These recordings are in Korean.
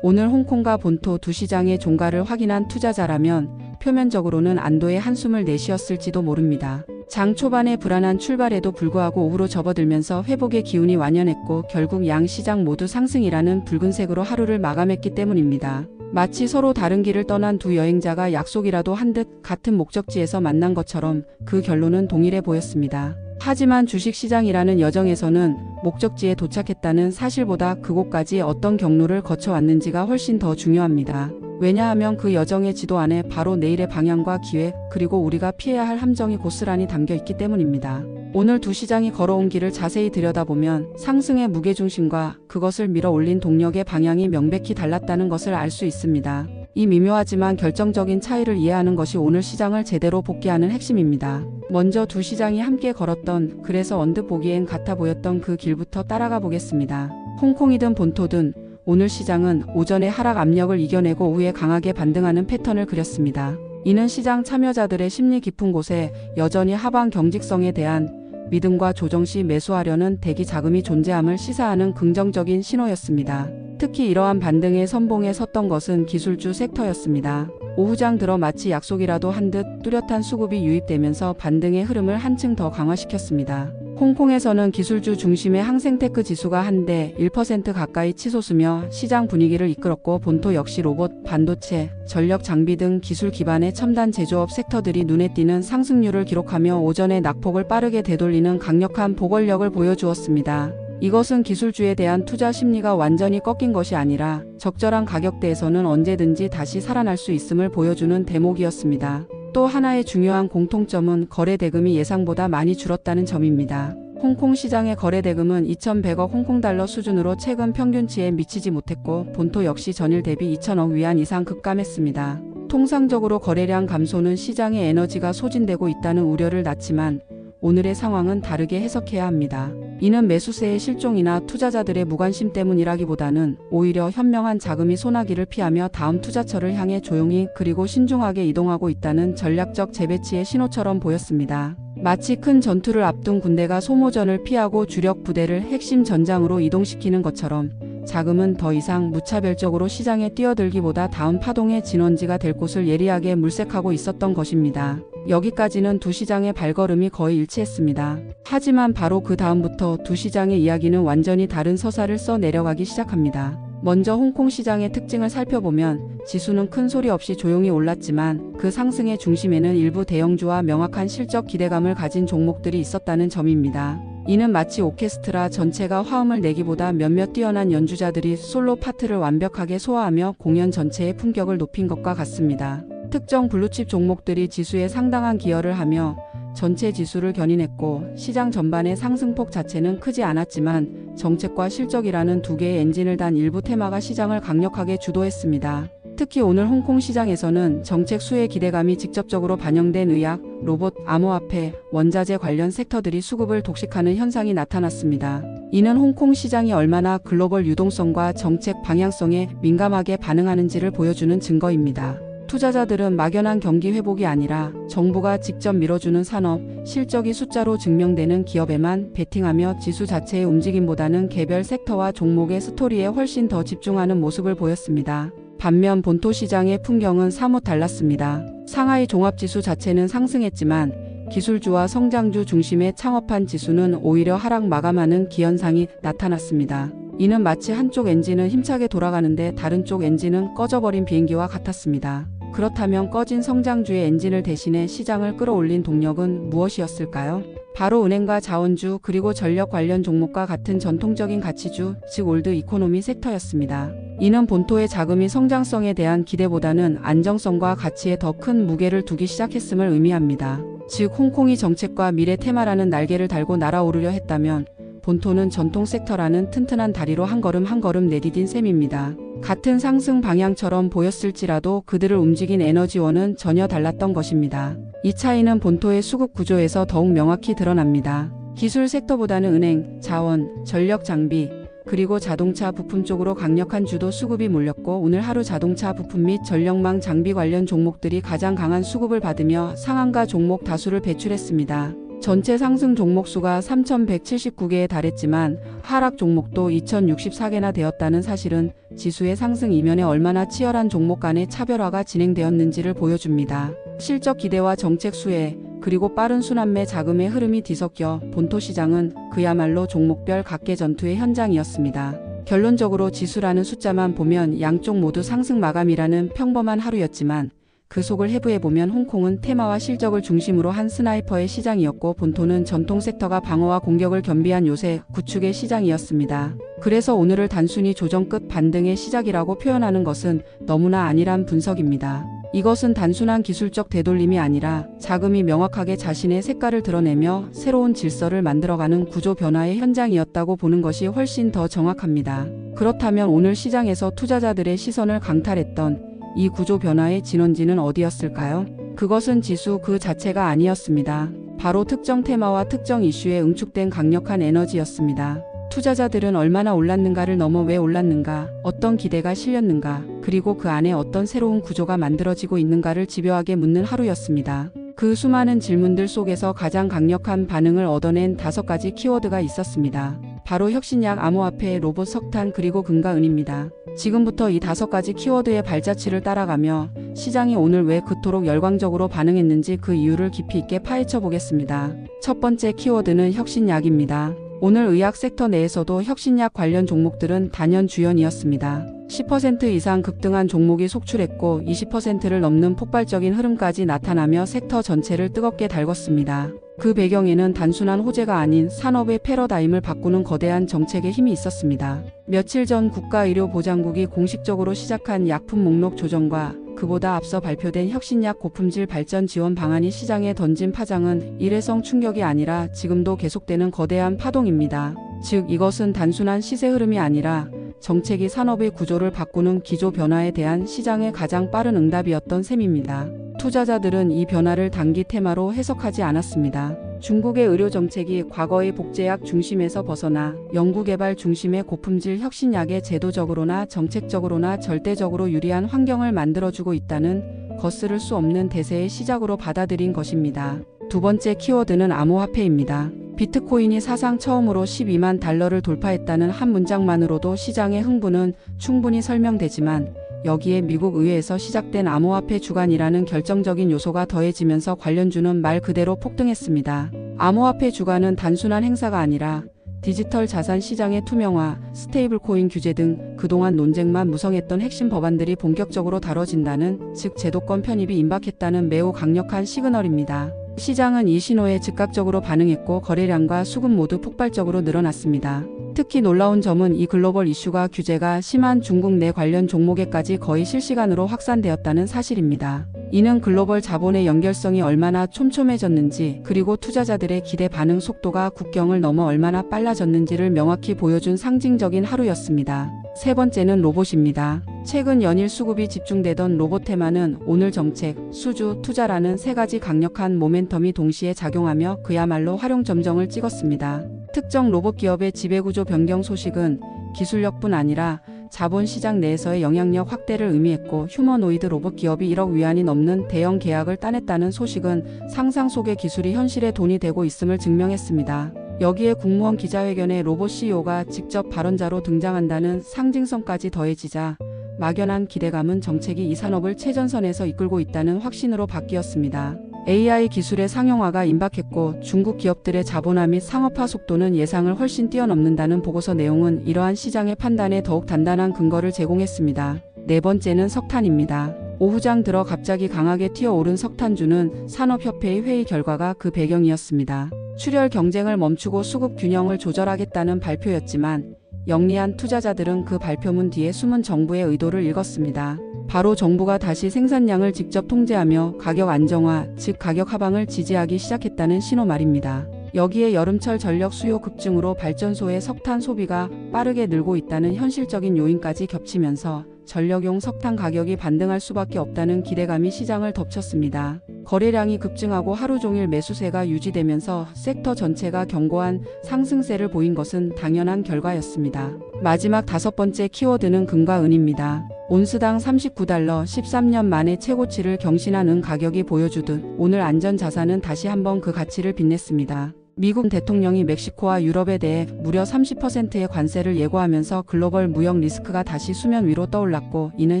오늘 홍콩과 본토 두 시장의 종가를 확인한 투자자라면 표면적으로는 안도의 한숨을 내쉬었을지도 모릅니다. 장 초반의 불안한 출발에도 불구하고 오후로 접어들면서 회복의 기운이 완연했고 결국 양 시장 모두 상승이라는 붉은색으로 하루를 마감했기 때문입니다. 마치 서로 다른 길을 떠난 두 여행자가 약속이라도 한 듯 같은 목적지에서 만난 것처럼 그 결론은 동일해 보였습니다. 하지만 주식시장이라는 여정에서는 목적지에 도착했다는 사실보다 그곳까지 어떤 경로를 거쳐왔는지가 훨씬 더 중요합니다. 왜냐하면 그 여정의 지도 안에 바로 내일의 방향과 기회, 그리고 우리가 피해야 할 함정이 고스란히 담겨 있기 때문입니다. 오늘 두 시장이 걸어온 길을 자세히 들여다보면 상승의 무게중심과 그것을 밀어올린 동력의 방향이 명백히 달랐다는 것을 알 수 있습니다. 이 미묘하지만 결정적인 차이를 이해하는 것이 오늘 시장을 제대로 복귀하는 핵심입니다. 먼저 두 시장이 함께 걸었던, 그래서 언뜻 보기엔 같아 보였던 그 길부터 따라가 보겠습니다. 홍콩이든 본토든 오늘 시장은 오전의 하락 압력을 이겨내고 오후에 강하게 반등하는 패턴을 그렸습니다. 이는 시장 참여자들의 심리 깊은 곳에 여전히 하방 경직성에 대한 믿음과 조정 시 매수하려는 대기 자금이 존재함을 시사하는 긍정적인 신호였습니다. 특히 이러한 반등의 선봉에 섰던 것은 기술주 섹터였습니다. 오후장 들어 마치 약속이라도 한 듯 뚜렷한 수급이 유입되면서 반등의 흐름을 한층 더 강화시켰습니다. 홍콩에서는 기술주 중심의 항생테크 지수가 한데 1% 가까이 치솟으며 시장 분위기를 이끌었고 본토 역시 로봇, 반도체, 전력 장비 등 기술 기반의 첨단 제조업 섹터들이 눈에 띄는 상승률을 기록하며 오전의 낙폭을 빠르게 되돌리는 강력한 보궐력을 보여주었습니다. 이것은 기술주에 대한 투자 심리가 완전히 꺾인 것이 아니라 적절한 가격대에서는 언제든지 다시 살아날 수 있음을 보여주는 대목이었습니다. 또 하나의 중요한 공통점은 거래 대금이 예상보다 많이 줄었다는 점입니다. 홍콩 시장의 거래 대금은 2,100억 홍콩달러 수준으로 최근 평균치에 미치지 못했고 본토 역시 전일 대비 2,000억 위안 이상 급감했습니다. 통상적으로 거래량 감소는 시장의 에너지가 소진되고 있다는 우려를 낳지만 오늘의 상황은 다르게 해석해야 합니다. 이는 매수세의 실종이나 투자자들의 무관심 때문이라기보다는 오히려 현명한 자금이 소나기를 피하며 다음 투자처를 향해 조용히 그리고 신중하게 이동하고 있다는 전략적 재배치의 신호처럼 보였습니다. 마치 큰 전투를 앞둔 군대가 소모전을 피하고 주력 부대를 핵심 전장으로 이동시키는 것처럼 자금은 더 이상 무차별적으로 시장에 뛰어들기보다 다음 파동의 진원지가 될 곳을 예리하게 물색하고 있었던 것입니다. 여기까지는 두 시장의 발걸음이 거의 일치했습니다. 하지만 바로 그 다음부터 두 시장의 이야기는 완전히 다른 서사를 써 내려가기 시작합니다. 먼저 홍콩 시장의 특징을 살펴보면 지수는 큰 소리 없이 조용히 올랐지만 그 상승의 중심에는 일부 대형주와 명확한 실적 기대감을 가진 종목들이 있었다는 점입니다. 이는 마치 오케스트라 전체가 화음을 내기보다 몇몇 뛰어난 연주자들이 솔로 파트를 완벽하게 소화하며 공연 전체의 품격을 높인 것과 같습니다. 특정 블루칩 종목들이 지수에 상당한 기여를 하며 전체 지수를 견인했고 시장 전반의 상승폭 자체는 크지 않았지만 정책과 실적이라는 두 개의 엔진을 단 일부 테마가 시장을 강력하게 주도했습니다. 특히 오늘 홍콩 시장에서는 정책 수혜 기대감이 직접적으로 반영된 의약, 로봇, 암호화폐, 원자재 관련 섹터들이 수급을 독식하는 현상이 나타났습니다. 이는 홍콩 시장이 얼마나 글로벌 유동성과 정책 방향성에 민감하게 반응하는지를 보여주는 증거입니다. 투자자들은 막연한 경기 회복이 아니라 정부가 직접 밀어주는 산업, 실적이 숫자로 증명되는 기업에만 베팅하며 지수 자체의 움직임보다는 개별 섹터와 종목의 스토리에 훨씬 더 집중하는 모습을 보였습니다. 반면 본토 시장의 풍경은 사뭇 달랐습니다. 상하이 종합지수 자체는 상승했지만 기술주와 성장주 중심의 창업한 지수는 오히려 하락 마감하는 기현상이 나타났습니다. 이는 마치 한쪽 엔진은 힘차게 돌아가는데 다른 쪽 엔진은 꺼져버린 비행기와 같았습니다. 그렇다면 꺼진 성장주의 엔진을 대신해 시장을 끌어올린 동력은 무엇이었을까요? 바로 은행과 자원주 그리고 전력 관련 종목과 같은 전통적인 가치주, 즉 올드 이코노미 섹터였습니다. 이는 본토의 자금이 성장성에 대한 기대보다는 안정성과 가치에 더 큰 무게를 두기 시작했음을 의미합니다. 즉 홍콩이 정책과 미래 테마라는 날개를 달고 날아오르려 했다면 본토는 전통 섹터라는 튼튼한 다리로 한 걸음 한 걸음 내디딘 셈입니다. 같은 상승 방향처럼 보였을지라도 그들을 움직인 에너지원은 전혀 달랐던 것입니다. 이 차이는 본토의 수급 구조에서 더욱 명확히 드러납니다. 기술 섹터보다는 은행, 자원, 전력 장비, 그리고 자동차 부품 쪽으로 강력한 주도 수급이 몰렸고 오늘 하루 자동차 부품 및 전력망 장비 관련 종목들이 가장 강한 수급을 받으며 상한가 종목 다수를 배출했습니다. 전체 상승 종목 수가 3,179개에 달했지만 하락 종목도 2,064개나 되었다는 사실은 지수의 상승 이면에 얼마나 치열한 종목 간의 차별화가 진행되었는지를 보여줍니다. 실적 기대와 정책 수혜, 그리고 빠른 순환매 자금의 흐름이 뒤섞여 본토 시장은 그야말로 종목별 각계 전투의 현장이었습니다. 결론적으로 지수라는 숫자만 보면 양쪽 모두 상승 마감이라는 평범한 하루였지만 그 속을 해부해보면 홍콩은 테마와 실적을 중심으로 한 스나이퍼의 시장이었고 본토는 전통 섹터가 방어와 공격을 겸비한 요새 구축의 시장이었습니다. 그래서 오늘을 단순히 조정 끝 반등의 시작이라고 표현하는 것은 너무나 아니란 분석입니다. 이것은 단순한 기술적 되돌림이 아니라 자금이 명확하게 자신의 색깔을 드러내며 새로운 질서를 만들어가는 구조 변화의 현장이었다고 보는 것이 훨씬 더 정확합니다. 그렇다면 오늘 시장에서 투자자들의 시선을 강탈했던 이 구조 변화의 진원지는 어디였을까요? 그것은 지수 그 자체가 아니었습니다. 바로 특정 테마와 특정 이슈에 응축된 강력한 에너지였습니다. 투자자들은 얼마나 올랐는가를 넘어 왜 올랐는가, 어떤 기대가 실렸는가, 그리고 그 안에 어떤 새로운 구조가 만들어지고 있는가를 집요하게 묻는 하루였습니다. 그 수많은 질문들 속에서 가장 강력한 반응을 얻어낸 5가지 키워드가 있었습니다. 바로 혁신약, 암호화폐, 로봇, 석탄, 그리고 금과 은입니다. 지금부터 이 5가지 키워드의 발자취를 따라가며 시장이 오늘 왜 그토록 열광적으로 반응했는지 그 이유를 깊이 있게 파헤쳐 보겠습니다. 첫 번째 키워드는 혁신약입니다. 오늘 의학 섹터 내에서도 혁신약 관련 종목들은 단연 주연이었습니다. 10% 이상 급등한 종목이 속출했고 20%를 넘는 폭발적인 흐름까지 나타나며 섹터 전체를 뜨겁게 달궜습니다. 그 배경에는 단순한 호재가 아닌 산업의 패러다임을 바꾸는 거대한 정책의 힘이 있었습니다. 며칠 전 국가의료보장국이 공식적으로 시작한 약품 목록 조정과 그보다 앞서 발표된 혁신약 고품질 발전 지원 방안이 시장에 던진 파장은 일회성 충격이 아니라 지금도 계속되는 거대한 파동입니다. 즉 이것은 단순한 시세 흐름이 아니라 정책이 산업의 구조를 바꾸는 기조 변화에 대한 시장의 가장 빠른 응답이었던 셈입니다. 투자자들은 이 변화를 단기 테마로 해석하지 않았습니다. 중국의 의료 정책이 과거의 복제약 중심에서 벗어나 연구개발 중심의 고품질 혁신약에 제도적으로나 정책적으로나 절대적으로 유리한 환경을 만들어주고 있다는 거스를 수 없는 대세의 시작으로 받아들인 것입니다. 두 번째 키워드는 암호화폐입니다. 비트코인이 사상 처음으로 12만 달러를 돌파했다는 한 문장만으로도 시장의 흥분은 충분히 설명되지만 여기에 미국 의회에서 시작된 암호화폐 주간이라는 결정적인 요소가 더해지면서 관련주는 말 그대로 폭등했습니다. 암호화폐 주간은 단순한 행사가 아니라 디지털 자산 시장의 투명화, 스테이블 코인 규제 등 그동안 논쟁만 무성했던 핵심 법안들이 본격적으로 다뤄진다는, 즉 제도권 편입이 임박했다는 매우 강력한 시그널입니다. 시장은 이 신호에 즉각적으로 반응했고 거래량과 수급 모두 폭발적으로 늘어났습니다. 특히 놀라운 점은 이 글로벌 이슈가 규제가 심한 중국 내 관련 종목에까지 거의 실시간으로 확산되었다는 사실입니다. 이는 글로벌 자본의 연결성이 얼마나 촘촘해졌는지, 그리고 투자자들의 기대 반응 속도가 국경을 넘어 얼마나 빨라졌는지를 명확히 보여준 상징적인 하루였습니다. 세 번째는 로봇입니다. 최근 연일 수급이 집중되던 로봇 테마는 오늘 정책, 수주, 투자라는 3가지 강력한 모멘텀이 동시에 작용하며 그야말로 활용점정을 찍었습니다. 특정 로봇 기업의 지배구조 변경 소식은 기술력뿐 아니라 자본시장 내에서의 영향력 확대를 의미했고, 휴머노이드 로봇 기업이 1억 위안이 넘는 대형 계약을 따냈다는 소식은 상상 속의 기술이 현실의 돈이 되고 있음을 증명했습니다. 여기에 국무원 기자회견에 로봇 CEO가 직접 발언자로 등장한다는 상징성까지 더해지자 막연한 기대감은 정책이 이 산업을 최전선에서 이끌고 있다는 확신으로 바뀌었습니다. AI 기술의 상용화가 임박했고 중국 기업들의 자본화 및 상업화 속도는 예상을 훨씬 뛰어넘는다는 보고서 내용은 이러한 시장의 판단에 더욱 단단한 근거를 제공했습니다. 네 번째는 석탄입니다. 오후장 들어 갑자기 강하게 튀어오른 석탄주는 산업협회의 회의 결과가 그 배경이었습니다. 출혈 경쟁을 멈추고 수급 균형을 조절하겠다는 발표였지만 영리한 투자자들은 그 발표문 뒤에 숨은 정부의 의도를 읽었습니다. 바로 정부가 다시 생산량을 직접 통제하며 가격 안정화, 즉 가격 하방을 지지하기 시작했다는 신호 말입니다. 여기에 여름철 전력 수요 급증으로 발전소의 석탄 소비가 빠르게 늘고 있다는 현실적인 요인까지 겹치면서 전력용 석탄 가격이 반등할 수밖에 없다는 기대감이 시장을 덮쳤습니다. 거래량이 급증하고 하루 종일 매수세가 유지되면서 섹터 전체가 견고한 상승세를 보인 것은 당연한 결과였습니다. 마지막 5번째 키워드는 금과 은입니다. 온스당 39달러, 13년 만에 최고치를 경신한 은 가격이 보여주듯 오늘 안전자산은 다시 한번 그 가치를 빛냈습니다. 미국 대통령이 멕시코와 유럽에 대해 무려 30%의 관세를 예고하면서 글로벌 무역 리스크가 다시 수면 위로 떠올랐고, 이는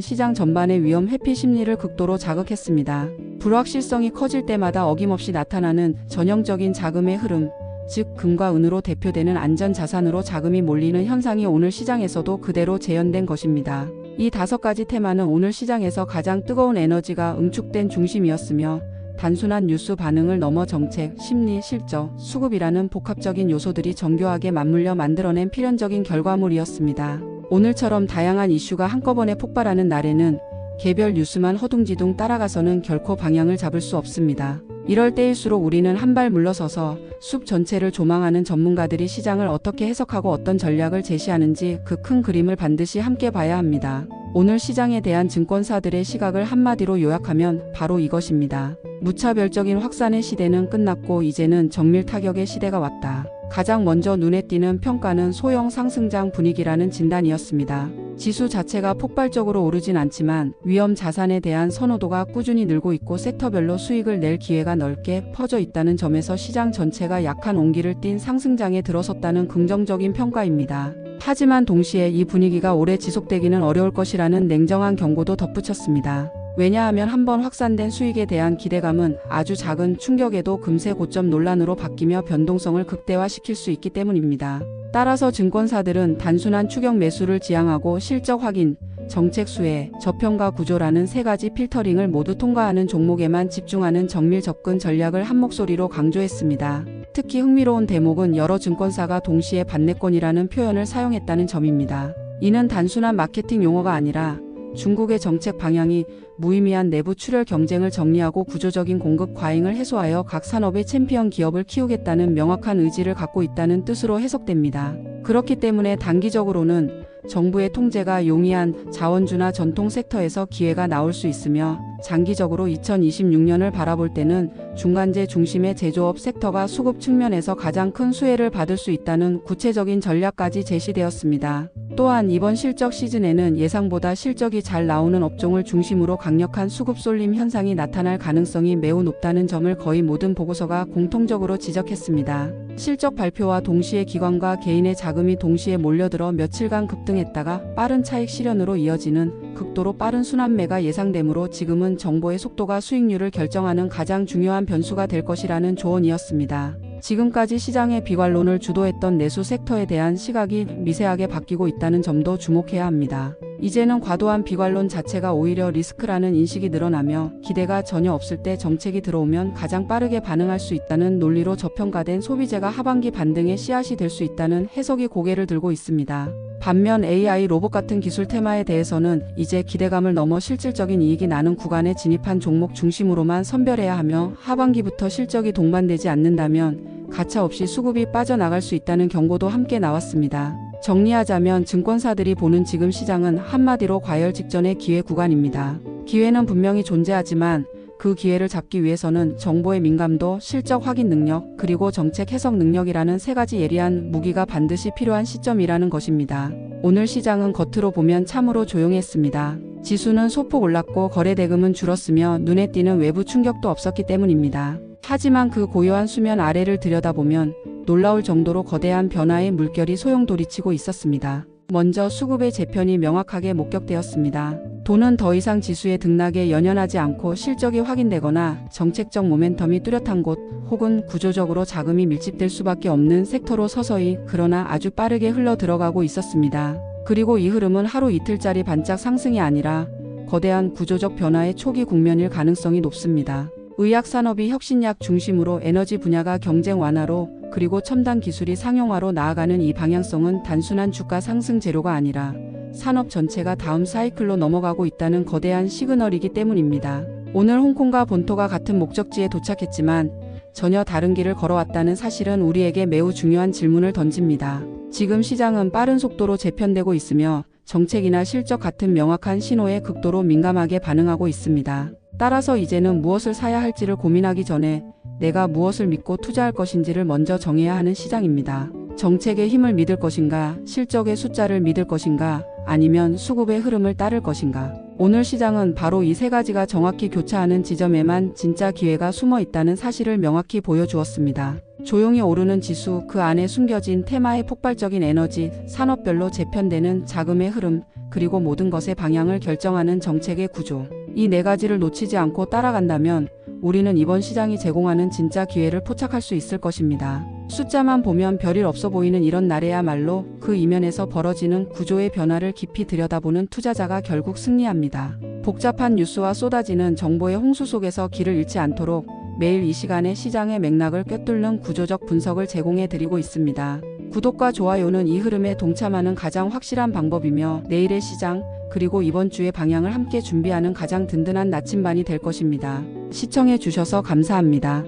시장 전반의 위험 회피 심리를 극도로 자극했습니다. 불확실성이 커질 때마다 어김없이 나타나는 전형적인 자금의 흐름, 즉 금과 은으로 대표되는 안전자산으로 자금이 몰리는 현상이 오늘 시장에서도 그대로 재현된 것입니다. 이 5가지 테마는 오늘 시장에서 가장 뜨거운 에너지가 응축된 중심이었으며, 단순한 뉴스 반응을 넘어 정책, 심리, 실적, 수급이라는 복합적인 요소들이 정교하게 맞물려 만들어낸 필연적인 결과물이었습니다. 오늘처럼 다양한 이슈가 한꺼번에 폭발하는 날에는 개별 뉴스만 허둥지둥 따라가서는 결코 방향을 잡을 수 없습니다. 이럴 때일수록 우리는 한 발 물러서서 숲 전체를 조망하는 전문가들이 시장을 어떻게 해석하고 어떤 전략을 제시하는지 그 큰 그림을 반드시 함께 봐야 합니다. 오늘 시장에 대한 증권사들의 시각을 한마디로 요약하면 바로 이것입니다. 무차별적인 확산의 시대는 끝났고 이제는 정밀 타격의 시대가 왔다. 가장 먼저 눈에 띄는 평가는 소형 상승장 분위기라는 진단이었습니다. 지수 자체가 폭발적으로 오르진 않지만 위험 자산에 대한 선호도가 꾸준히 늘고 있고 섹터별로 수익을 낼 기회가 넓게 퍼져 있다는 점에서 시장 전체가 약한 온기를 띤 상승장에 들어섰다는 긍정적인 평가입니다. 하지만 동시에 이 분위기가 오래 지속되기는 어려울 것이라는 냉정한 경고도 덧붙였습니다. 왜냐하면 한번 확산된 수익에 대한 기대감은 아주 작은 충격에도 금세 고점 논란으로 바뀌며 변동성을 극대화시킬 수 있기 때문입니다. 따라서 증권사들은 단순한 추격 매수를 지향하고 실적 확인, 정책 수혜, 저평가 구조라는 3가지 필터링을 모두 통과하는 종목에만 집중하는 정밀 접근 전략을 한 목소리로 강조했습니다. 특히 흥미로운 대목은 여러 증권사가 동시에 반내권이라는 표현을 사용했다는 점입니다. 이는 단순한 마케팅 용어가 아니라 중국의 정책 방향이 무의미한 내부 출혈 경쟁을 정리하고 구조적인 공급 과잉을 해소하여 각 산업의 챔피언 기업을 키우겠다는 명확한 의지를 갖고 있다는 뜻으로 해석됩니다. 그렇기 때문에 단기적으로는 정부의 통제가 용이한 자원주나 전통 섹터에서 기회가 나올 수 있으며, 장기적으로 2026년을 바라볼 때는 중간재 중심의 제조업 섹터가 수급 측면에서 가장 큰 수혜를 받을 수 있다는 구체적인 전략까지 제시되었습니다. 또한 이번 실적 시즌에는 예상보다 실적이 잘 나오는 업종을 중심으로 강력한 수급 쏠림 현상이 나타날 가능성이 매우 높다는 점을 거의 모든 보고서가 공통적으로 지적했습니다. 실적 발표와 동시에 기관과 개인의 자금이 동시에 몰려들어 며칠간 급등했다가 빠른 차익 실현으로 이어지는 극도로 빠른 순환매가 예상되므로 지금은 정보의 속도가 수익률을 결정하는 가장 중요한 변수가 될 것이라는 조언이었습니다. 지금까지 시장의 비관론을 주도했던 내수 섹터에 대한 시각이 미세하게 바뀌고 있다는 점도 주목해야 합니다. 이제는 과도한 비관론 자체가 오히려 리스크라는 인식이 늘어나며, 기대가 전혀 없을 때 정책이 들어오면 가장 빠르게 반응할 수 있다는 논리로 저평가된 소비재가 하반기 반등의 씨앗이 될 수 있다는 해석이 고개를 들고 있습니다. 반면 AI 로봇 같은 기술 테마에 대해서는 이제 기대감을 넘어 실질적인 이익이 나는 구간에 진입한 종목 중심으로만 선별해야 하며, 하반기부터 실적이 동반되지 않는다면 가차없이 수급이 빠져나갈 수 있다는 경고도 함께 나왔습니다. 정리하자면 증권사들이 보는 지금 시장은 한마디로 과열 직전의 기회 구간입니다. 기회는 분명히 존재하지만 그 기회를 잡기 위해서는 정보의 민감도, 실적 확인 능력, 그리고 정책 해석 능력이라는 3가지 예리한 무기가 반드시 필요한 시점이라는 것입니다. 오늘 시장은 겉으로 보면 참으로 조용했습니다. 지수는 소폭 올랐고 거래 대금은 줄었으며 눈에 띄는 외부 충격도 없었기 때문입니다. 하지만 그 고요한 수면 아래를 들여다보면 놀라울 정도로 거대한 변화의 물결이 소용돌이치고 있었습니다. 먼저 수급의 재편이 명확하게 목격되었습니다. 돈은 더 이상 지수의 등락에 연연하지 않고 실적이 확인되거나 정책적 모멘텀이 뚜렷한 곳, 혹은 구조적으로 자금이 밀집될 수밖에 없는 섹터로 서서히, 그러나 아주 빠르게 흘러 들어가고 있었습니다. 그리고 이 흐름은 하루 이틀짜리 반짝 상승이 아니라 거대한 구조적 변화의 초기 국면일 가능성이 높습니다. 의약 산업이 혁신약 중심으로, 에너지 분야가 경쟁 완화로, 그리고 첨단 기술이 상용화로 나아가는 이 방향성은 단순한 주가 상승 재료가 아니라 산업 전체가 다음 사이클로 넘어가고 있다는 거대한 시그널이기 때문입니다. 오늘 홍콩과 본토가 같은 목적지에 도착했지만 전혀 다른 길을 걸어왔다는 사실은 우리에게 매우 중요한 질문을 던집니다. 지금 시장은 빠른 속도로 재편되고 있으며 정책이나 실적 같은 명확한 신호에 극도로 민감하게 반응하고 있습니다. 따라서 이제는 무엇을 사야 할지를 고민하기 전에 내가 무엇을 믿고 투자할 것인지를 먼저 정해야 하는 시장입니다. 정책의 힘을 믿을 것인가, 실적의 숫자를 믿을 것인가, 아니면 수급의 흐름을 따를 것인가. 오늘 시장은 바로 이 세 가지가 정확히 교차하는 지점에만 진짜 기회가 숨어 있다는 사실을 명확히 보여주었습니다. 조용히 오르는 지수, 그 안에 숨겨진 테마의 폭발적인 에너지, 산업별로 재편되는 자금의 흐름, 그리고 모든 것의 방향을 결정하는 정책의 구조. 이 네 가지를 놓치지 않고 따라간다면 우리는 이번 시장이 제공하는 진짜 기회를 포착할 수 있을 것입니다. 숫자만 보면 별일 없어 보이는 이런 날에야말로 그 이면에서 벌어지는 구조의 변화를 깊이 들여다보는 투자자가 결국 승리합니다. 복잡한 뉴스와 쏟아지는 정보의 홍수 속에서 길을 잃지 않도록 매일 이 시간에 시장의 맥락을 꿰뚫는 구조적 분석을 제공해 드리고 있습니다. 구독과 좋아요는 이 흐름에 동참하는 가장 확실한 방법이며 내일의 시장, 그리고 이번 주의 방향을 함께 준비하는 가장 든든한 나침반이 될 것입니다. 시청해 주셔서 감사합니다.